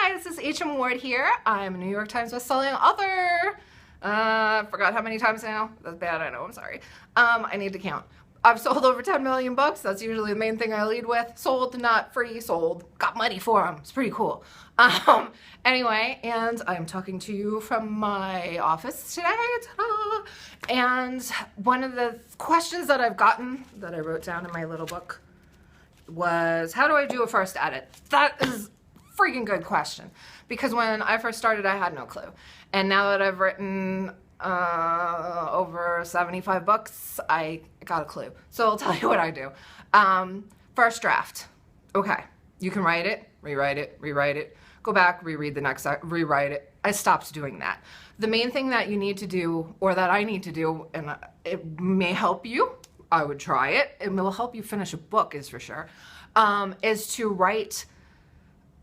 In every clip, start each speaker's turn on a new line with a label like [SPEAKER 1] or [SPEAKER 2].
[SPEAKER 1] Hi, this is H.M. Ward here. I'm a New York Times bestselling author. Forgot how many times now. That's bad, I know, I'm sorry. I need to count. I've sold over 10 million books. That's usually the main thing I lead with. Sold, not free, sold. Got money for them. It's pretty cool. Anyway, and I'm talking to you from my office today. Ta-da! And one of the questions that I've gotten, that I wrote down in my little book, was how do I do a first edit? That is a freaking good question, because when I first started I had no clue, and now that I've written over 75 books I got a clue. So I'll tell you what I do. First draft. Okay, you can write it, rewrite it, go back, reread the next, rewrite it. I stopped doing that. The main thing that you need to do, or that I need to do, and it may help you, I would try it, it will help you finish a book is for sure, is to write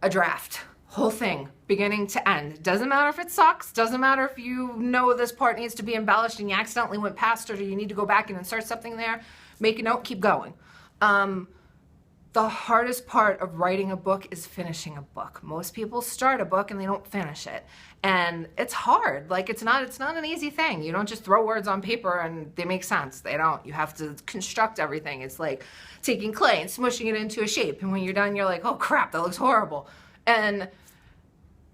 [SPEAKER 1] a draft, whole thing, beginning to end. Doesn't matter if it sucks, doesn't matter if you know this part needs to be embellished and you accidentally went past it, or you need to go back and insert something there, make a note, keep going. The hardest part of writing a book is finishing a book. Most people start a book and they don't finish it. And it's hard. Like, it's not an easy thing. You don't just throw words on paper and they make sense. They don't. You have to construct everything. It's like taking clay and smushing it into a shape. And when you're done, you're like, oh crap, that looks horrible. And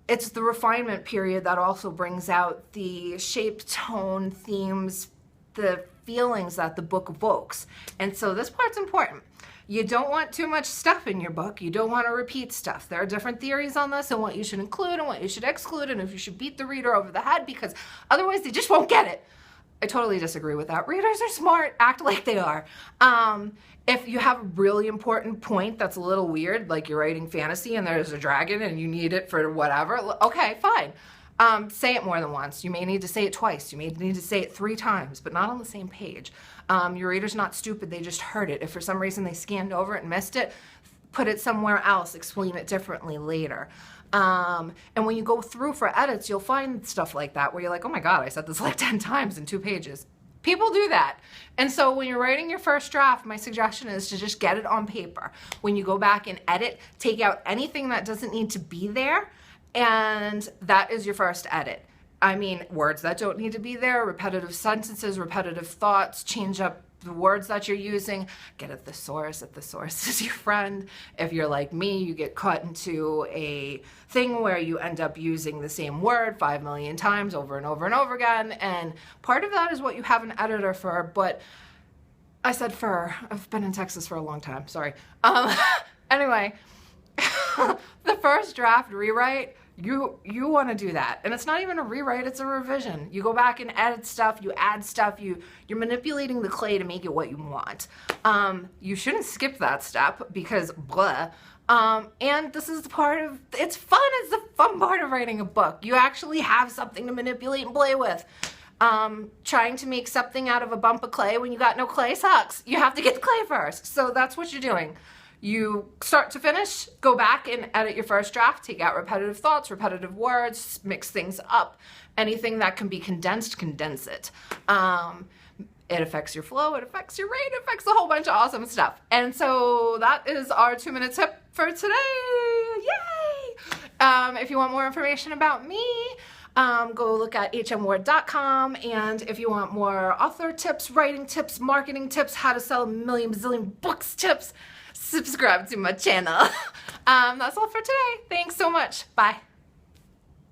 [SPEAKER 1] it's the refinement period that also brings out the shape, tone, themes, the feelings that the book evokes. And so this part's important. You don't want too much stuff in your book. You don't want to repeat stuff. There are different theories on this and what you should include and what you should exclude, and if you should beat the reader over the head, because otherwise they just won't get it. I totally disagree with that. Readers are smart. Act like they are. If you have a really important point that's a little weird, like you're writing fantasy and there's a dragon and you need it for whatever, okay, fine. Say it more than once. You may need to say it twice. You may need to say it 3 times, but not on the same page. Your reader's not stupid. They just heard it. If for some reason they scanned over it and missed it, put it somewhere else. Explain it differently later. And when you go through for edits, you'll find stuff like that where you're like, oh my God, I said this like 10 times in 2 pages. People do that. And so when you're writing your first draft, my suggestion is to just get it on paper. When you go back and edit, take out anything that doesn't need to be there, and that is your first edit. I mean, words that don't need to be there, repetitive sentences, repetitive thoughts, change up the words that you're using, get at the source if the source is your friend. If you're like me, you get caught into a thing where you end up using the same word 5 million times over and over and over again, and part of that is what you have an editor for, but I said for, I've been in Texas for a long time, sorry. Anyway, the first draft rewrite, you want to do that, and it's not even a rewrite, it's a revision. You go back and edit stuff, you add stuff, you're manipulating the clay to make it what you want. You shouldn't skip that step because blah. And this is the part of, it's fun, it's the fun part of writing a book. You actually have something to manipulate and play with. Trying to make something out of a bump of clay when you got no clay sucks. You have to get the clay first. So that's what you're doing. You start to finish, go back and edit your first draft, take out repetitive thoughts, repetitive words, mix things up. Anything that can be condensed, condense it. It affects your flow, it affects your rate, it affects a whole bunch of awesome stuff. And so that is our 2-minute tip for today. Yay! If you want more information about me, go look at hmward.com, and if you want more author tips, writing tips, marketing tips, how to sell a million bazillion books tips, subscribe to my channel. That's all for today. Thanks so much. Bye.